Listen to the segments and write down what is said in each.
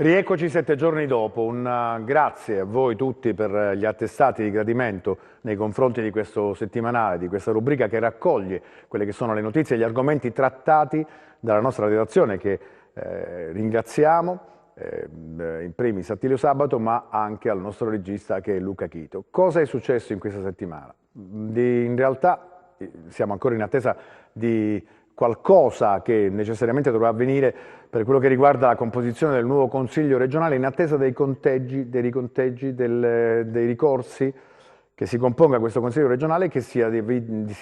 Rieccoci 7 giorni dopo, un grazie a voi tutti per gli attestati di gradimento nei confronti di questo settimanale, di questa rubrica che raccoglie quelle che sono le notizie e gli argomenti trattati dalla nostra redazione che ringraziamo, in primis Attilio Sabato, ma anche al nostro regista che è Luca Chito. Cosa è successo in questa settimana? In realtà siamo ancora in attesa di qualcosa che necessariamente dovrà avvenire per quello che riguarda la composizione del nuovo Consiglio regionale, in attesa dei conteggi, dei riconteggi, dei ricorsi che si componga questo Consiglio regionale, che si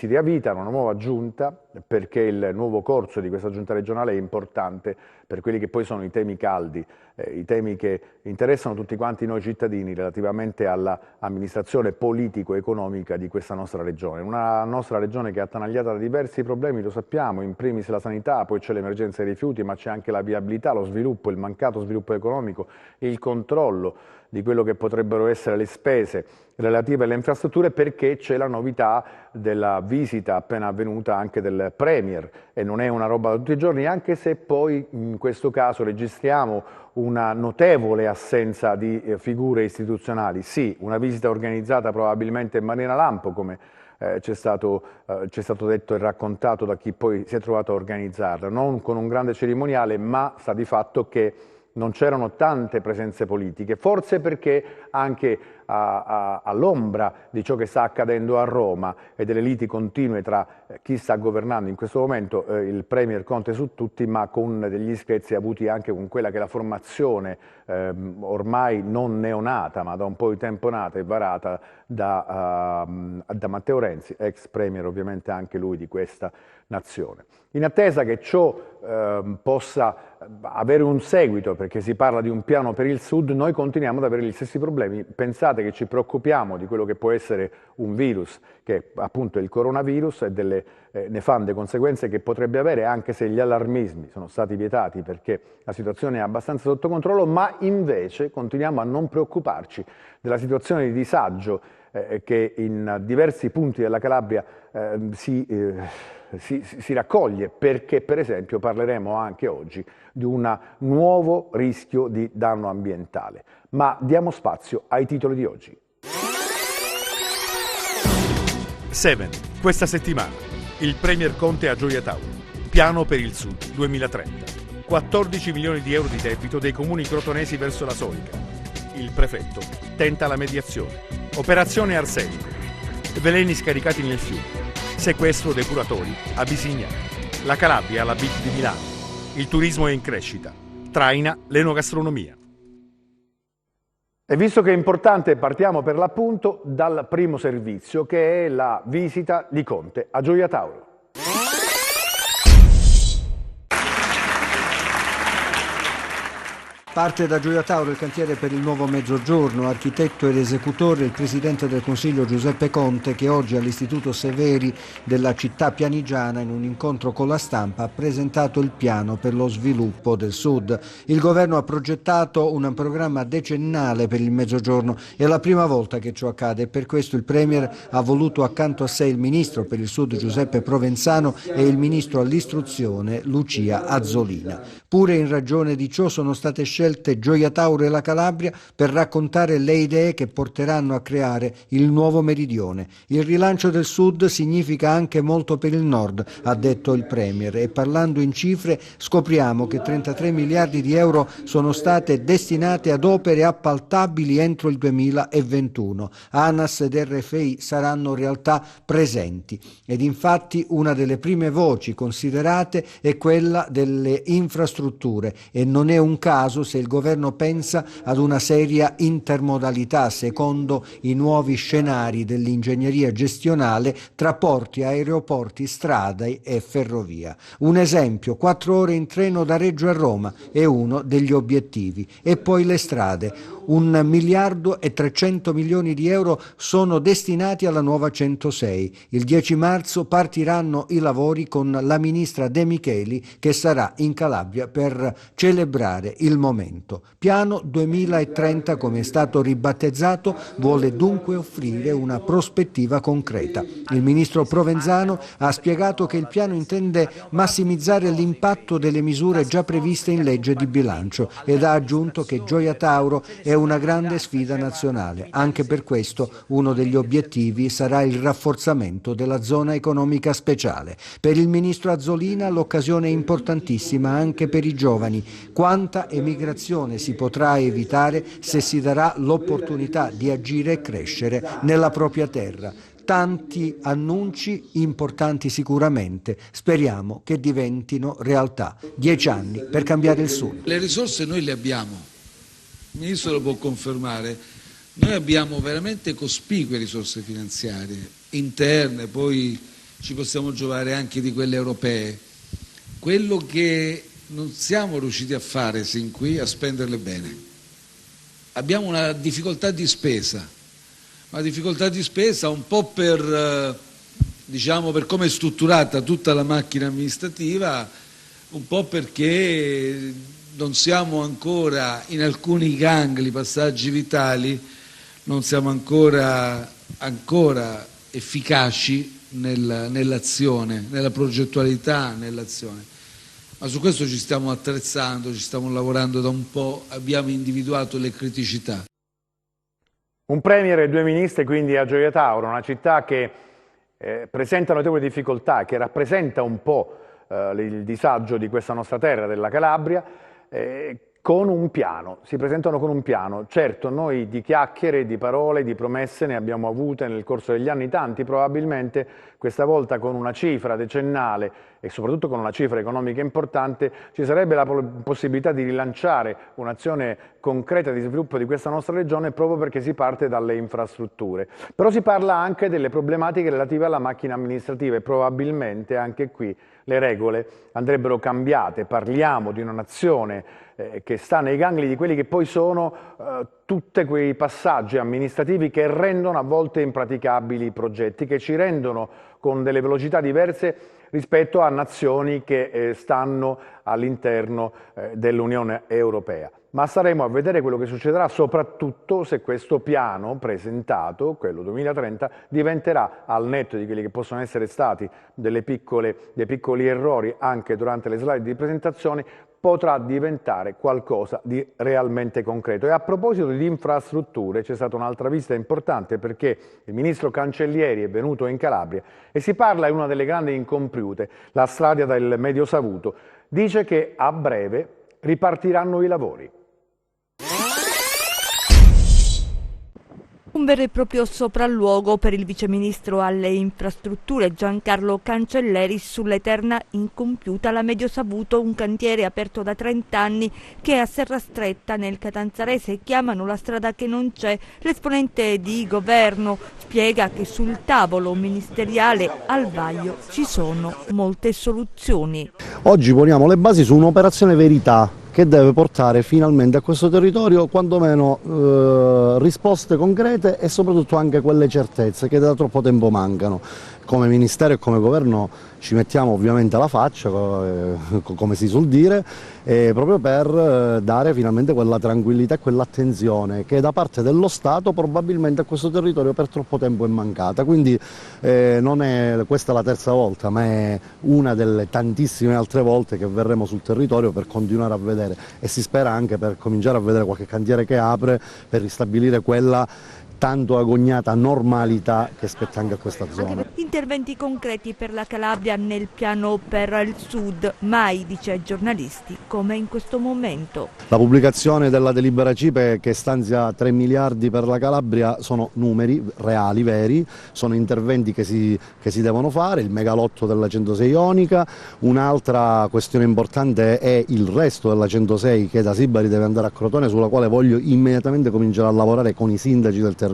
dia vita a una nuova giunta, perché il nuovo corso di questa giunta regionale è importante per quelli che poi sono i temi caldi, i temi che interessano tutti quanti noi cittadini relativamente all'amministrazione politico-economica di questa nostra regione. Una nostra regione che è attanagliata da diversi problemi, lo sappiamo, in primis la sanità, poi c'è l'emergenza dei rifiuti, ma c'è anche la viabilità, lo sviluppo, il mancato sviluppo economico, il controllo di quello che potrebbero essere le spese relative alle infrastrutture, perché c'è la novità della visita appena avvenuta anche del Premier, e non è una roba da tutti i giorni, anche se poi in questo caso registriamo una notevole assenza di figure istituzionali. Sì, una visita organizzata probabilmente in maniera lampo, come ci è stato detto e raccontato da chi poi si è trovato a organizzarla, non con un grande cerimoniale, ma sta di fatto che non c'erano tante presenze politiche, forse perché anche all'ombra di ciò che sta accadendo a Roma e delle liti continue tra chi sta governando in questo momento, il Premier Conte su tutti, ma con degli screzi avuti anche con quella che è la formazione ormai non neonata, ma da un po' di tempo nata e varata da Matteo Renzi, ex Premier ovviamente anche lui di questa nazione. In attesa che ciò possa avere un seguito, perché si parla di un piano per il Sud, noi continuiamo ad avere gli stessi problemi. Pensate che ci preoccupiamo di quello che può essere un virus, che è appunto il coronavirus, e delle nefande conseguenze che potrebbe avere, anche se gli allarmismi sono stati vietati perché la situazione è abbastanza sotto controllo, ma invece continuiamo a non preoccuparci della situazione di disagio che in diversi punti della Calabria si raccoglie, perché per esempio parleremo anche oggi di un nuovo rischio di danno ambientale. Ma diamo spazio ai titoli di oggi. 7. Questa settimana il Premier Conte a Gioia Tauro, piano per il Sud 2030, 14 milioni di euro di debito dei comuni crotonesi verso la Soica. Il prefetto tenta la mediazione. Operazione Arsenico, veleni scaricati nel fiume. Sequestro depuratori a Bisignano. La Calabria alla BIT di Milano. Il turismo è in crescita. Traina l'enogastronomia. E visto che è importante, partiamo per l'appunto dal primo servizio, che è la visita di Conte a Gioia Tauro. Parte da Gioia Tauro il cantiere per il nuovo Mezzogiorno, architetto ed esecutore il Presidente del Consiglio Giuseppe Conte, che oggi all'Istituto Severi della città pianigiana in un incontro con la stampa ha presentato il piano per lo sviluppo del Sud. Il governo ha progettato un programma decennale per il Mezzogiorno, è la prima volta che ciò accade e per questo il Premier ha voluto accanto a sé il Ministro per il Sud Giuseppe Provenzano e il Ministro all'Istruzione Lucia Azzolina. Pure in ragione di ciò sono state scelte Gioia Tauro e la Calabria per raccontare le idee che porteranno a creare il nuovo meridione. Il rilancio del Sud significa anche molto per il Nord, ha detto il Premier, e parlando in cifre scopriamo che 33 miliardi di euro sono state destinate ad opere appaltabili entro il 2021. ANAS ed RFI saranno realtà presenti ed infatti una delle prime voci considerate è quella delle infrastrutture e non è un caso se il governo pensa ad una seria intermodalità secondo i nuovi scenari dell'ingegneria gestionale tra porti, aeroporti, strade e ferrovia. Un esempio, 4 ore in treno da Reggio a Roma è uno degli obiettivi. E poi le strade. 1 miliardo e 300 milioni di euro sono destinati alla nuova 106. Il 10 marzo partiranno i lavori con la ministra De Micheli che sarà in Calabria per celebrare il momento. momento. Piano 2030, come è stato ribattezzato, vuole dunque offrire una prospettiva concreta. Il ministro Provenzano ha spiegato che il piano intende massimizzare l'impatto delle misure già previste in legge di bilancio ed ha aggiunto che Gioia Tauro è una grande sfida nazionale. Anche per questo uno degli obiettivi sarà il rafforzamento della zona economica speciale. Per il ministro Azzolina l'occasione è importantissima anche per i giovani. Quanta emigrazione si potrà evitare se si darà l'opportunità di agire e crescere nella propria terra. Tanti annunci importanti sicuramente, speriamo che diventino realtà. 10 anni per cambiare il Sud. Le risorse noi le abbiamo, il Ministro lo può confermare, noi abbiamo veramente cospicue risorse finanziarie, interne, poi ci possiamo giovare anche di quelle europee. Quello che non siamo riusciti a fare sin qui è a spenderle bene. Abbiamo una difficoltà di spesa. Una difficoltà di spesa un po' per come è strutturata tutta la macchina amministrativa, un po' perché non siamo ancora in alcuni gangli, passaggi vitali, non siamo ancora efficaci nell'azione, nella progettualità, nell'azione. Ma su questo ci stiamo attrezzando, ci stiamo lavorando da un po', abbiamo individuato le criticità. Un premier e 2 ministri quindi a Gioia Tauro, una città che presenta notevoli difficoltà, che rappresenta un po' il disagio di questa nostra terra, della Calabria, con un piano, si presentano con un piano. Certo, noi di chiacchiere, di parole, di promesse ne abbiamo avute nel corso degli anni tanti, probabilmente questa volta con una cifra decennale e soprattutto con una cifra economica importante ci sarebbe la possibilità di rilanciare un'azione concreta di sviluppo di questa nostra regione proprio perché si parte dalle infrastrutture. Però si parla anche delle problematiche relative alla macchina amministrativa e probabilmente anche qui le regole andrebbero cambiate. Parliamo di una nazione che sta nei gangli di quelli che poi sono tutti quei passaggi amministrativi che rendono a volte impraticabili i progetti, che ci rendono con delle velocità diverse rispetto a nazioni che stanno all'interno dell'Unione Europea. Ma staremo a vedere quello che succederà, soprattutto se questo piano presentato, quello 2030, diventerà, al netto di quelli che possono essere stati dei piccoli errori anche durante le slide di presentazione, potrà diventare qualcosa di realmente concreto. E a proposito di infrastrutture c'è stata un'altra visita importante perché il ministro Cancellieri è venuto in Calabria e si parla di una delle grandi incompiute, la strada del Medio Savuto. Dice che a breve ripartiranno i lavori. Un vero e proprio sopralluogo per il viceministro alle infrastrutture Giancarlo Cancelleri sull'eterna incompiuta La Medio Savuto, un cantiere aperto da 30 anni che a Serra Stretta nel Catanzarese chiamano la strada che non c'è. L'esponente di governo spiega che sul tavolo ministeriale al vaglio ci sono molte soluzioni. Oggi poniamo le basi su un'operazione verità che deve portare finalmente a questo territorio quantomeno risposte concrete e soprattutto anche quelle certezze che da troppo tempo mancano. Come Ministero e come Governo ci mettiamo ovviamente alla faccia, come si suol dire, proprio per dare finalmente quella tranquillità e quell'attenzione che da parte dello Stato probabilmente a questo territorio per troppo tempo è mancata. Quindi non è questa la terza volta, ma è una delle tantissime altre volte che verremo sul territorio per continuare a vedere e si spera anche per cominciare a vedere qualche cantiere che apre per ristabilire quella tanto agognata normalità che spetta anche a questa zona. Interventi concreti per la Calabria nel piano per il Sud, mai, dice ai giornalisti, come in questo momento. La pubblicazione della delibera CIPE che stanzia 3 miliardi per la Calabria sono numeri reali, veri, sono interventi che si devono fare, il megalotto della 106 Ionica, un'altra questione importante è il resto della 106 che da Sibari deve andare a Crotone, sulla quale voglio immediatamente cominciare a lavorare con i sindaci del territorio,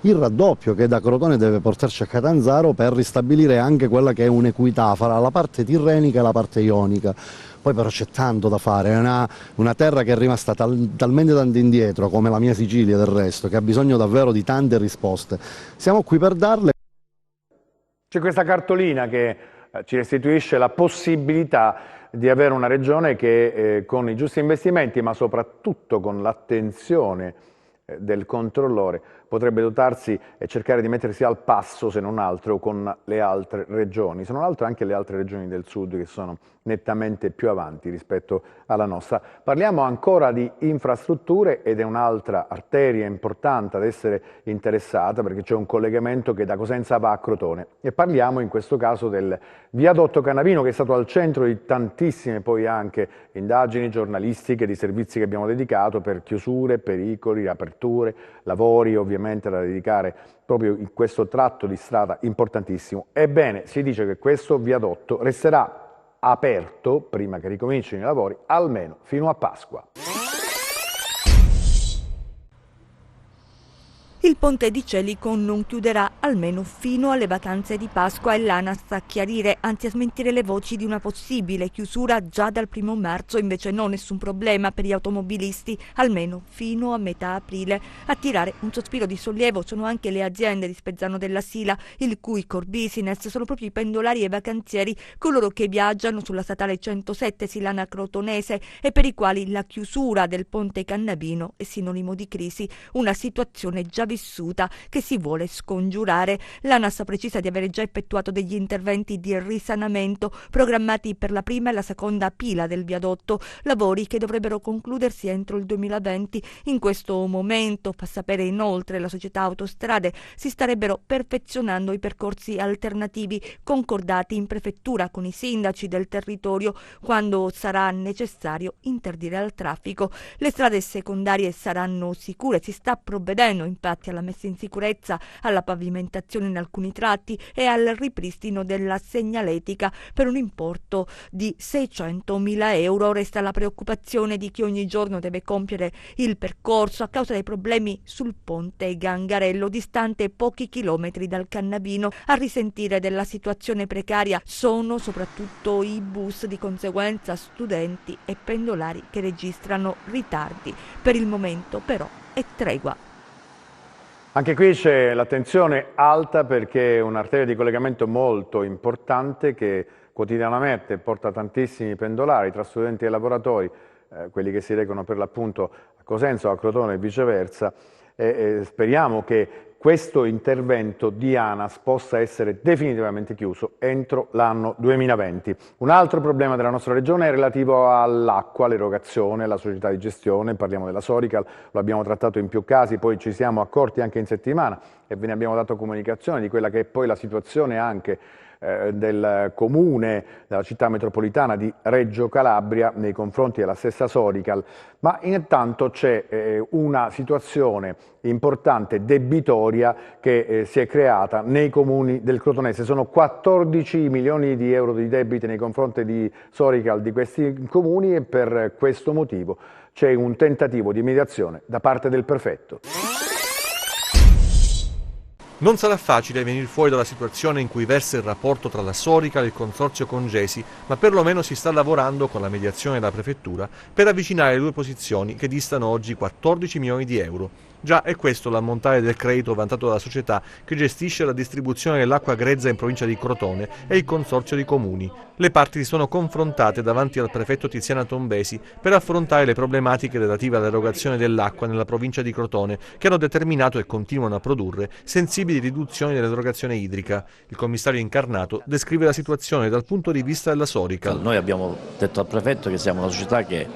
il raddoppio che da Crotone deve portarci a Catanzaro per ristabilire anche quella che è un'equità fra la parte tirrenica e la parte ionica. Poi però c'è tanto da fare, è una terra che è rimasta talmente tanto indietro, come la mia Sicilia del resto, che ha bisogno davvero di tante risposte. Siamo qui per darle. C'è questa cartolina che ci restituisce la possibilità di avere una regione che con i giusti investimenti, ma soprattutto con l'attenzione del controllore, potrebbe dotarsi e cercare di mettersi al passo, se non altro, con le altre regioni, se non altro anche le altre regioni del sud che sono nettamente più avanti rispetto alla nostra. Parliamo ancora di infrastrutture ed è un'altra arteria importante ad essere interessata perché c'è un collegamento che da Cosenza va a Crotone e parliamo in questo caso del viadotto Cannavino, che è stato al centro di tantissime poi anche indagini giornalistiche, di servizi che abbiamo dedicato per chiusure, pericoli, aperture, lavori ovviamente da dedicare proprio in questo tratto di strada importantissimo. Ebbene, si dice che questo viadotto resterà aperto, prima che ricomincino i lavori, almeno fino a Pasqua. Il ponte di Celicon non chiuderà almeno fino alle vacanze di Pasqua e l'ANAS a chiarire, anzi a smentire le voci di una possibile chiusura già dal 1° marzo, invece no, nessun problema per gli automobilisti, almeno fino a metà aprile. A tirare un sospiro di sollievo sono anche le aziende di Spezzano della Sila, il cui core business sono proprio i pendolari e i vacanzieri, coloro che viaggiano sulla statale 107 Silana Crotonese e per i quali la chiusura del ponte Cannavino è sinonimo di crisi, una situazione già vissuta che si vuole scongiurare. L'ANAS precisa di avere già effettuato degli interventi di risanamento programmati per la prima e la seconda pila del viadotto, lavori che dovrebbero concludersi entro il 2020. In questo momento, fa sapere inoltre la società Autostrade, si starebbero perfezionando i percorsi alternativi concordati in prefettura con i sindaci del territorio quando sarà necessario interdire al traffico. Le strade secondarie saranno sicure, si sta provvedendo infatti alla messa in sicurezza, alla pavimentazione in alcuni tratti e al ripristino della segnaletica per un importo di 600.000 euro. Resta la preoccupazione di chi ogni giorno deve compiere il percorso a causa dei problemi sul ponte Gangarello, distante pochi chilometri dal Cannavino. A risentire della situazione precaria sono soprattutto i bus, di conseguenza studenti e pendolari che registrano ritardi. Per il momento però è tregua. Anche qui c'è l'attenzione alta perché è un'arteria di collegamento molto importante che quotidianamente porta tantissimi pendolari tra studenti e lavoratori, quelli che si recano per l'appunto a Cosenza o a Crotone e viceversa, e speriamo che questo intervento di ANAS possa essere definitivamente chiuso entro l'anno 2020. Un altro problema della nostra regione è relativo all'acqua, l'erogazione, la società di gestione, parliamo della Sorical, lo abbiamo trattato in più casi, poi ci siamo accorti anche in settimana e ve ne abbiamo dato comunicazione di quella che è poi la situazione anche del comune, della città metropolitana di Reggio Calabria nei confronti della stessa Sorical, ma intanto c'è una situazione importante debitoria che si è creata nei comuni del Crotonese. Sono 14 milioni di euro di debiti nei confronti di Sorical di questi comuni e per questo motivo c'è un tentativo di mediazione da parte del prefetto. Non sarà facile venire fuori dalla situazione in cui versa il rapporto tra la Sorical e il consorzio Congesi, ma perlomeno si sta lavorando con la mediazione della prefettura per avvicinare le due posizioni che distano oggi 14 milioni di euro. Già è questo l'ammontare del credito vantato dalla società che gestisce la distribuzione dell'acqua grezza in provincia di Crotone e il consorzio di comuni. Le parti si sono confrontate davanti al prefetto Tiziana Tombesi per affrontare le problematiche relative all'erogazione dell'acqua nella provincia di Crotone che hanno determinato e continuano a produrre sensibili riduzioni dell'erogazione idrica. Il commissario incarnato descrive la situazione dal punto di vista della Sorical. Noi abbiamo detto al prefetto che siamo una società che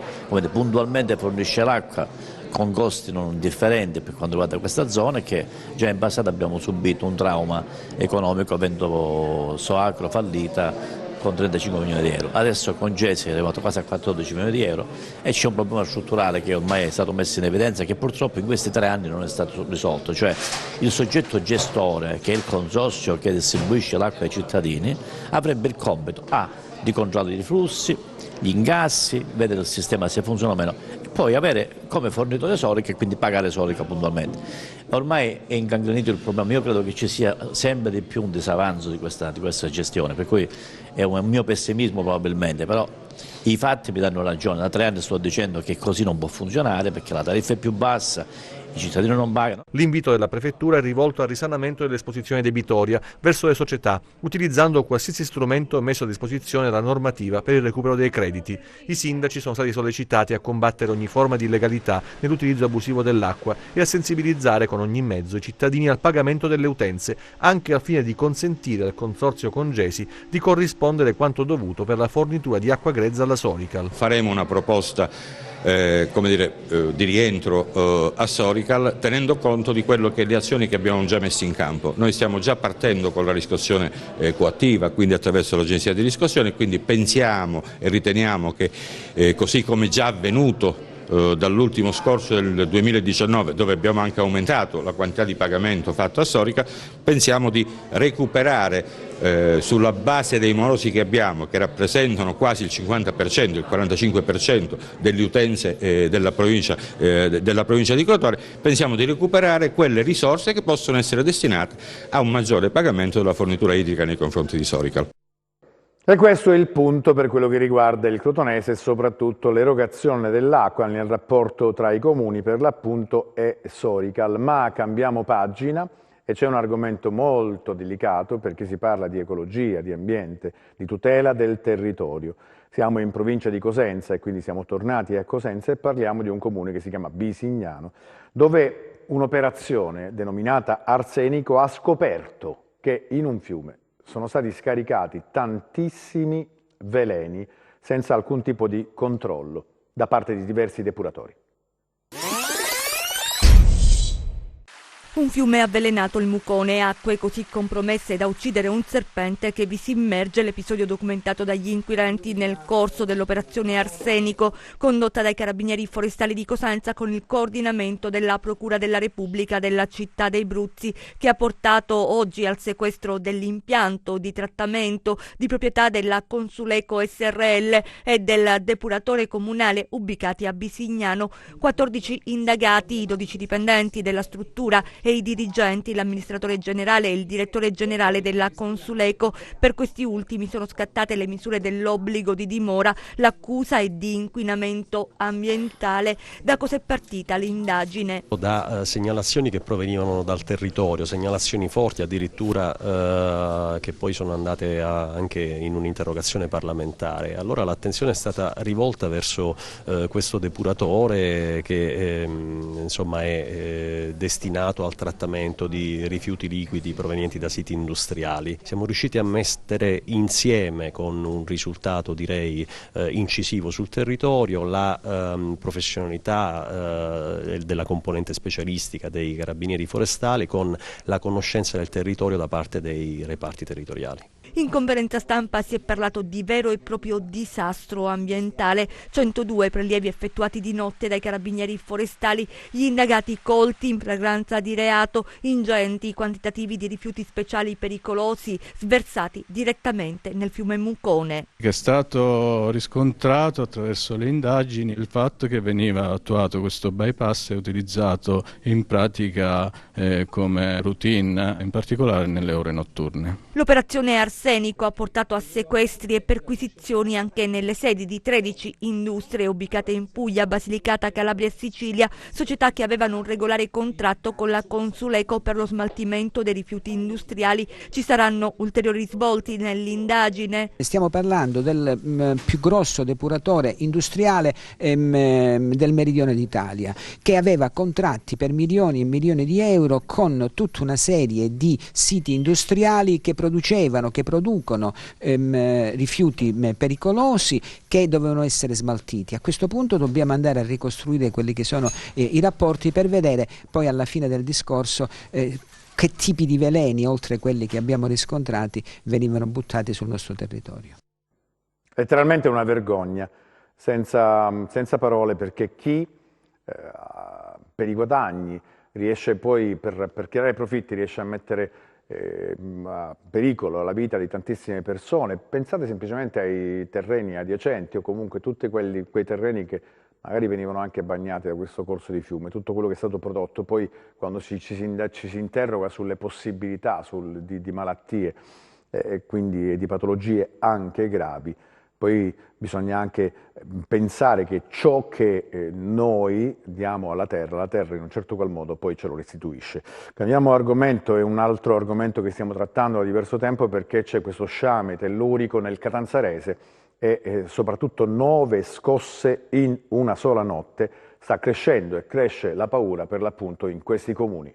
puntualmente fornisce l'acqua con costi non differenti per quanto riguarda questa zona, che già in passato abbiamo subito un trauma economico avendo Soacro fallita con 35 milioni di euro. Adesso con Gesi è arrivato quasi a 14 milioni di euro e c'è un problema strutturale che ormai è stato messo in evidenza, che purtroppo in questi 3 anni non è stato risolto, cioè il soggetto gestore, che è il consorzio che distribuisce l'acqua ai cittadini, avrebbe il compito di controllare i flussi, gli incassi, vedere il sistema se funziona o meno, e poi avere come fornitore Sorica e quindi pagare Sorica puntualmente. Ormai è ingangrenito il problema, io credo che ci sia sempre di più un disavanzo di questa gestione, per cui è un mio pessimismo probabilmente, però i fatti mi danno ragione. Da 3 anni sto dicendo che così non può funzionare perché la tariffa è più bassa, i cittadini non pagano. L'invito della Prefettura è rivolto al risanamento dell'esposizione debitoria verso le società, utilizzando qualsiasi strumento messo a disposizione dalla normativa per il recupero dei crediti. I sindaci sono stati sollecitati a combattere ogni forma di illegalità nell'utilizzo abusivo dell'acqua e a sensibilizzare con ogni mezzo i cittadini al pagamento delle utenze, anche al fine di consentire al Consorzio Congesi di corrispondere quanto dovuto per la fornitura di acqua grezza alla Sorical. Faremo una proposta di rientro a Sorical, tenendo conto di quello che le azioni che abbiamo già messo in campo. Noi stiamo già partendo con la riscossione coattiva, quindi attraverso l'agenzia di riscossione, quindi pensiamo e riteniamo che così come già avvenuto dall'ultimo scorso del 2019, dove abbiamo anche aumentato la quantità di pagamento fatto a Sorical, pensiamo di recuperare sulla base dei morosi che abbiamo, che rappresentano quasi il 50%, il 45% delle utenze della provincia di Crotone, pensiamo di recuperare quelle risorse che possono essere destinate a un maggiore pagamento della fornitura idrica nei confronti di Sorical. E questo è il punto per quello che riguarda il Crotonese e soprattutto l'erogazione dell'acqua nel rapporto tra i comuni, per l'appunto, e Sorical. Ma cambiamo pagina e c'è un argomento molto delicato, perché si parla di ecologia, di ambiente, di tutela del territorio. Siamo in provincia di Cosenza e quindi siamo tornati a Cosenza e parliamo di un comune che si chiama Bisignano, dove un'operazione denominata Arsenico ha scoperto che in un fiume sono stati scaricati tantissimi veleni senza alcun tipo di controllo da parte di diversi depuratori. Un fiume avvelenato, il Mucone, acque così compromesse da uccidere un serpente che vi si immerge, l'episodio documentato dagli inquirenti nel corso dell'operazione Arsenico, condotta dai Carabinieri Forestali di Cosenza con il coordinamento della Procura della Repubblica della città dei Bruzzi, che ha portato oggi al sequestro dell'impianto di trattamento di proprietà della Consuleco SRL e del depuratore comunale ubicati a Bisignano. 14 indagati, i 12 dipendenti della struttura e i dirigenti, l'amministratore generale e il direttore generale della Consuleco. Per questi ultimi sono scattate le misure dell'obbligo di dimora, l'accusa è di inquinamento ambientale. Da cosa è partita l'indagine? Da segnalazioni che provenivano dal territorio, segnalazioni forti addirittura che poi sono andate anche in un'interrogazione parlamentare. Allora l'attenzione è stata rivolta verso questo depuratore che insomma è destinato al trattamento di rifiuti liquidi provenienti da siti industriali. Siamo riusciti a mettere insieme, con un risultato direi incisivo sul territorio, la professionalità della componente specialistica dei Carabinieri Forestali con la conoscenza del territorio da parte dei reparti territoriali. In conferenza stampa si è parlato di vero e proprio disastro ambientale. 102 prelievi effettuati di notte dai Carabinieri Forestali, gli indagati colti in flagranza di reato, ingenti quantitativi di rifiuti speciali pericolosi sversati direttamente nel fiume Mucone. È stato riscontrato attraverso le indagini il fatto che veniva attuato questo bypass e utilizzato in pratica come routine, in particolare nelle ore notturne. L'operazione Arsenico ha portato a sequestri e perquisizioni anche nelle sedi di 13 industrie ubicate in Puglia, Basilicata, Calabria e Sicilia, società che avevano un regolare contratto con la Consuleco per lo smaltimento dei rifiuti industriali. Ci saranno ulteriori svolti nell'indagine. Stiamo parlando del più grosso depuratore industriale del meridione d'Italia, che aveva contratti per milioni e milioni di euro con tutta una serie di siti industriali che producono rifiuti pericolosi che dovevano essere smaltiti. A questo punto dobbiamo andare a ricostruire quelli che sono i rapporti per vedere poi alla fine del discorso che tipi di veleni, oltre quelli che abbiamo riscontrati, venivano buttati sul nostro territorio. Letteralmente una vergogna, senza parole, perché chi per i guadagni riesce poi, per creare profitti, riesce a mettere a pericolo la vita di tantissime persone. Pensate semplicemente ai terreni adiacenti o comunque tutti quei terreni che magari venivano anche bagnati da questo corso di fiume, tutto quello che è stato prodotto. Poi quando ci si interroga sulle possibilità di malattie e quindi di patologie anche gravi, Poi bisogna anche pensare che ciò che noi diamo alla terra in un certo qual modo poi ce lo restituisce. Cambiamo argomento, è un altro argomento che stiamo trattando da diverso tempo, perché c'è questo sciame tellurico nel Catanzarese e soprattutto 9 scosse in una sola notte. Sta crescendo e cresce la paura per l'appunto in questi comuni.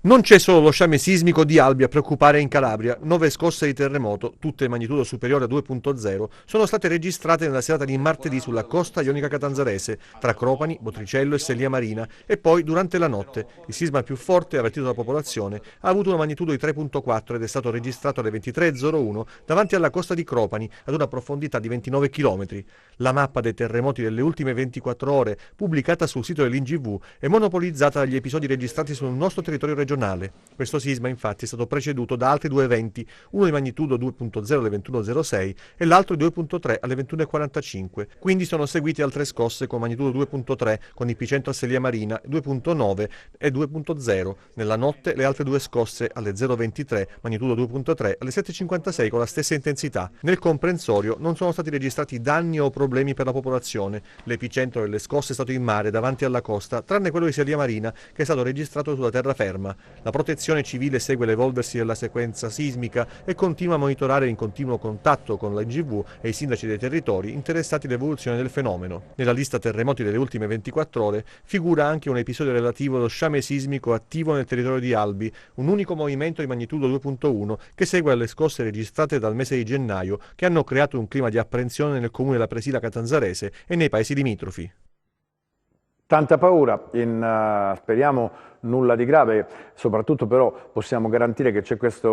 Non c'è solo lo sciame sismico di Albi a preoccupare in Calabria. 9 scosse di terremoto, tutte di magnitudo superiore a 2.0, sono state registrate nella serata di martedì sulla costa ionica catanzarese, tra Cropani, Botricello e Sellia Marina, e poi durante la notte. Il sisma più forte, avvertito dalla popolazione, ha avuto una magnitudo di 3.4 ed è stato registrato alle 23.01 davanti alla costa di Cropani, ad una profondità di 29 km. La mappa dei terremoti delle ultime 24 ore, pubblicata sul sito dell'INGV, è monopolizzata dagli episodi registrati sul nostro territorio regionale. Questo sisma infatti è stato preceduto da altri 2 eventi, uno di magnitudo 2.0 alle 21.06 e l'altro di 2.3 alle 21.45. Quindi sono seguiti altre scosse con magnitudo 2.3 con epicentro a Sellia Marina, 2.9 e 2.0. Nella notte le altre 2 scosse alle 0.23, magnitudo 2.3 alle 7.56 con la stessa intensità. Nel comprensorio non sono stati registrati danni o problemi per la popolazione. L'epicentro delle scosse è stato in mare davanti alla costa, tranne quello di Sellia Marina che è stato registrato sulla terraferma. La protezione civile segue l'evolversi della sequenza sismica e continua a monitorare in continuo contatto con la INGV e i sindaci dei territori interessati all'evoluzione del fenomeno. Nella lista terremoti delle ultime 24 ore figura anche un episodio relativo allo sciame sismico attivo nel territorio di Albi, un unico movimento di magnitudo 2.1 che segue alle scosse registrate dal mese di gennaio, che hanno creato un clima di apprensione nel comune della Presila catanzarese e nei paesi limitrofi. Tanta paura, speriamo nulla di grave, soprattutto però possiamo garantire che c'è questa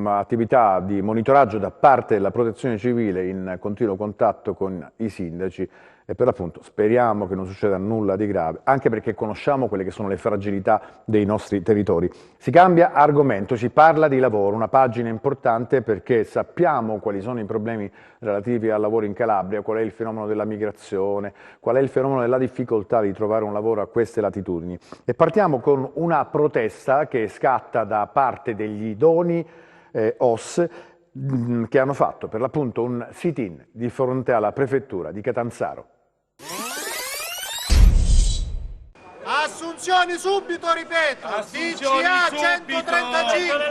attività di monitoraggio da parte della Protezione Civile in continuo contatto con i sindaci e per l'appunto speriamo che non succeda nulla di grave, anche perché conosciamo quelle che sono le fragilità dei nostri territori. Si cambia argomento, si parla di lavoro, una pagina importante perché sappiamo quali sono i problemi relativi al lavoro in Calabria, qual è il fenomeno della migrazione, qual è il fenomeno della difficoltà di trovare un lavoro a queste latitudini. E partiamo con una protesta che scatta da parte degli idoni OS che hanno fatto per l'appunto un sit-in di fronte alla prefettura di Catanzaro. Assunzioni subito, ripeto, DCA 135.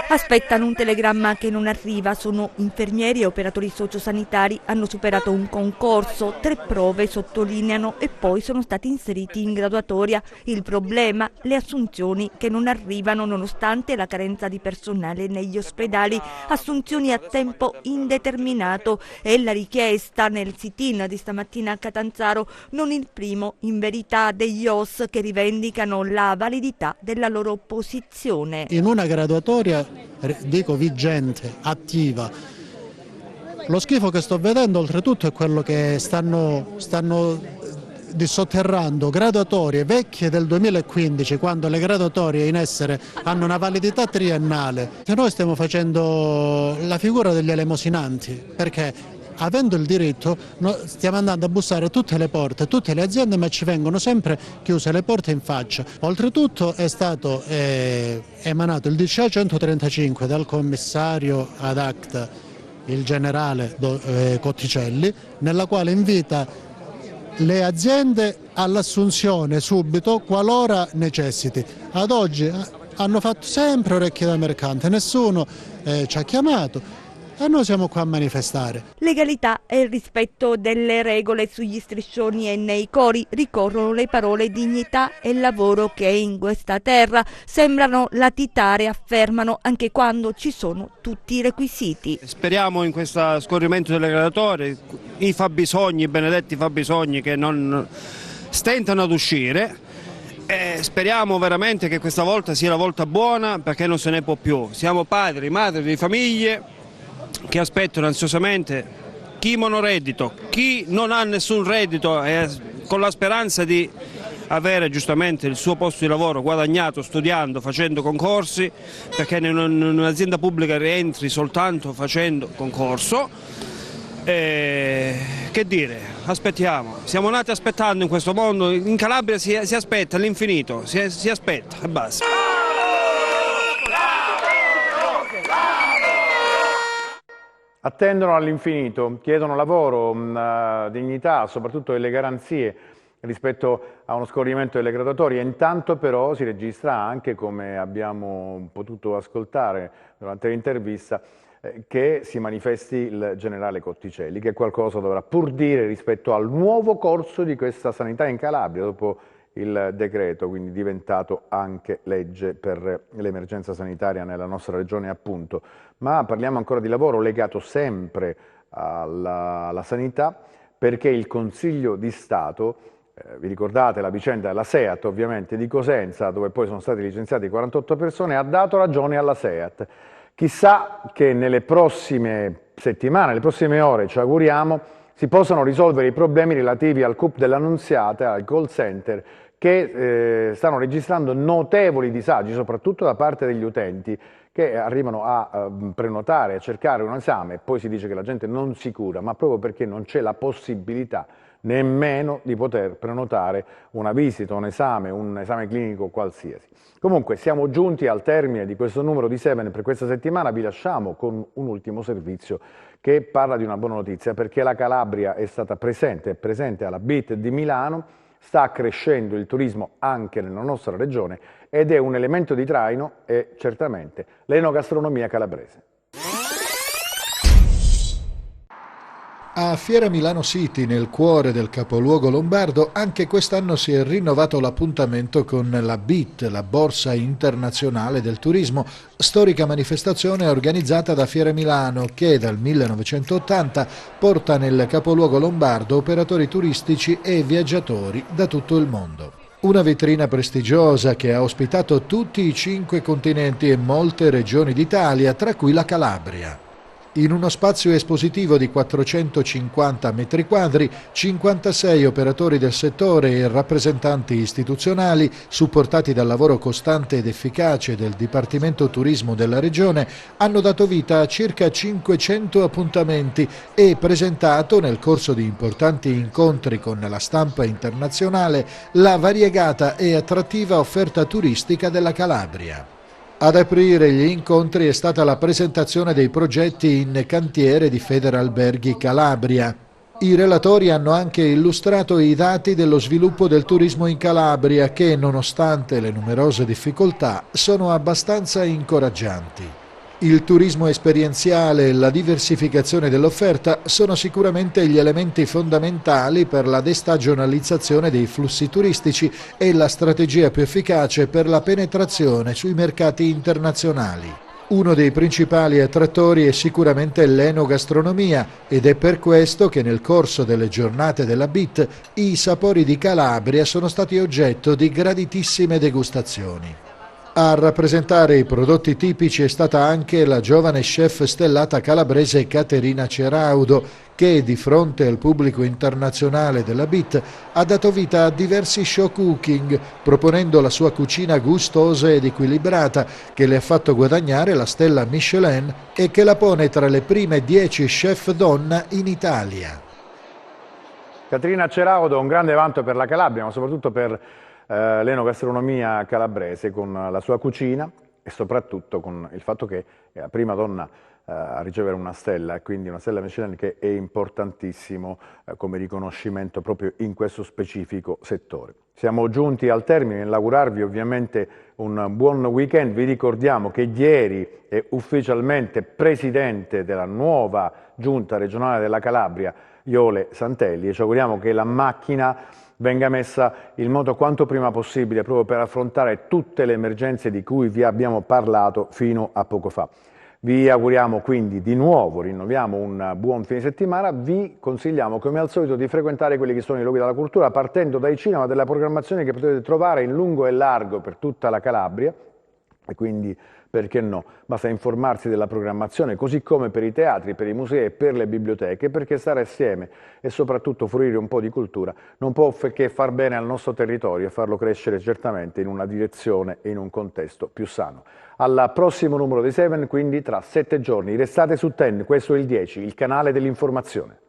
Aspettano un telegramma che non arriva, sono infermieri e operatori sociosanitari, hanno superato un concorso, 3 prove sottolineano e poi sono stati inseriti in graduatoria. Il problema? Le assunzioni che non arrivano nonostante la carenza di personale negli ospedali, assunzioni a tempo indeterminato è la richiesta nel sit-in di stamattina a Catanzaro, non il primo in verità degli OS che rivendicano la validità della loro posizione. In una graduatoria, dico vigente, attiva, lo schifo che sto vedendo oltretutto è quello che stanno dissotterrando graduatorie vecchie del 2015, quando le graduatorie in essere hanno una validità triennale. E noi stiamo facendo la figura degli elemosinanti, perché avendo il diritto stiamo andando a bussare a tutte le porte, tutte le aziende, ma ci vengono sempre chiuse le porte in faccia. Oltretutto è stato emanato il DCA 135 dal commissario ad acta, il generale Cotticelli, nella quale invita le aziende all'assunzione subito qualora necessiti. Ad oggi hanno fatto sempre orecchie da mercante, nessuno ci ha chiamato. E noi siamo qua a manifestare. Legalità e il rispetto delle regole sugli striscioni e nei cori ricorrono le parole dignità e lavoro che in questa terra sembrano latitare, affermano anche quando ci sono tutti i requisiti. Speriamo in questo scorrimento delle graduatorie, i fabbisogni, i benedetti fabbisogni che non stentano ad uscire. Speriamo veramente che questa volta sia la volta buona, perché non se ne può più. Siamo padri, madri di famiglie che aspettano ansiosamente, chi monoreddito, chi non ha nessun reddito con la speranza di avere giustamente il suo posto di lavoro guadagnato studiando, facendo concorsi, perché in un'azienda pubblica rientri soltanto facendo concorso. Che dire, aspettiamo, siamo nati aspettando in questo mondo, in Calabria si aspetta all'infinito, si aspetta e basta. Attendono all'infinito, chiedono lavoro, dignità, soprattutto delle garanzie rispetto a uno scorrimento delle graduatorie. Intanto però si registra anche, come abbiamo potuto ascoltare durante l'intervista, che si manifesti il generale Cotticelli, che qualcosa dovrà pur dire rispetto al nuovo corso di questa sanità in Calabria, dopo il decreto, quindi diventato anche legge per l'emergenza sanitaria nella nostra regione appunto. Ma parliamo ancora di lavoro legato sempre alla sanità, perché il Consiglio di Stato, vi ricordate la vicenda della SEAT ovviamente di Cosenza, dove poi sono stati licenziati 48 persone, ha dato ragione alla SEAT. Chissà che nelle prossime settimane, nelle prossime ore, ci auguriamo, si possano risolvere i problemi relativi al CUP dell'Annunziata, al call center, che stanno registrando notevoli disagi, soprattutto da parte degli utenti, che arrivano a prenotare, a cercare un esame, poi si dice che la gente non si cura, ma proprio perché non c'è la possibilità nemmeno di poter prenotare una visita, un esame clinico qualsiasi. Comunque siamo giunti al termine di questo numero di Seven per questa settimana, vi lasciamo con un ultimo servizio che parla di una buona notizia, perché la Calabria è stata presente alla BIT di Milano, sta crescendo il turismo anche nella nostra regione ed è un elemento di traino è certamente l'enogastronomia calabrese. A Fiera Milano City, nel cuore del capoluogo lombardo, anche quest'anno si è rinnovato l'appuntamento con la BIT, la Borsa Internazionale del Turismo, storica manifestazione organizzata da Fiera Milano che dal 1980 porta nel capoluogo lombardo operatori turistici e viaggiatori da tutto il mondo. Una vetrina prestigiosa che ha ospitato tutti i 5 continenti e molte regioni d'Italia, tra cui la Calabria. In uno spazio espositivo di 450 metri quadri, 56 operatori del settore e rappresentanti istituzionali, supportati dal lavoro costante ed efficace del Dipartimento Turismo della Regione, hanno dato vita a circa 500 appuntamenti e presentato, nel corso di importanti incontri con la stampa internazionale, la variegata e attrattiva offerta turistica della Calabria. Ad aprire gli incontri è stata la presentazione dei progetti in cantiere di Federalberghi Calabria. I relatori hanno anche illustrato i dati dello sviluppo del turismo in Calabria che, nonostante le numerose difficoltà, sono abbastanza incoraggianti. Il turismo esperienziale e la diversificazione dell'offerta sono sicuramente gli elementi fondamentali per la destagionalizzazione dei flussi turistici e la strategia più efficace per la penetrazione sui mercati internazionali. Uno dei principali attrattori è sicuramente l'enogastronomia ed è per questo che nel corso delle giornate della BIT i sapori di Calabria sono stati oggetto di graditissime degustazioni. A rappresentare i prodotti tipici è stata anche la giovane chef stellata calabrese Caterina Ceraudo, che di fronte al pubblico internazionale della BIT ha dato vita a diversi show cooking, proponendo la sua cucina gustosa ed equilibrata, che le ha fatto guadagnare la stella Michelin e che la pone tra le prime 10 chef donna in Italia. Caterina Ceraudo, un grande vanto per la Calabria, ma soprattutto per l'enogastronomia calabrese, con la sua cucina e soprattutto con il fatto che è la prima donna a ricevere una stella, quindi una stella Michelin, che è importantissimo come riconoscimento proprio in questo specifico settore. Siamo giunti al termine, nell'augurarvi ovviamente un buon weekend. Vi ricordiamo che ieri è ufficialmente presidente della nuova giunta regionale della Calabria Iole Santelli e ci auguriamo che la macchina venga messa in moto quanto prima possibile proprio per affrontare tutte le emergenze di cui vi abbiamo parlato fino a poco fa. Vi auguriamo quindi di nuovo, rinnoviamo un buon fine settimana, vi consigliamo come al solito di frequentare quelli che sono i luoghi della cultura partendo dai cinema, della programmazione che potete trovare in lungo e largo per tutta la Calabria e quindi perché no, basta informarsi della programmazione, così come per i teatri, per i musei e per le biblioteche, perché stare assieme e soprattutto fruire un po' di cultura non può che far bene al nostro territorio e farlo crescere certamente in una direzione e in un contesto più sano. Al prossimo numero di Seven, quindi tra 7 giorni, restate su Ten, questo è il 10, il canale dell'informazione.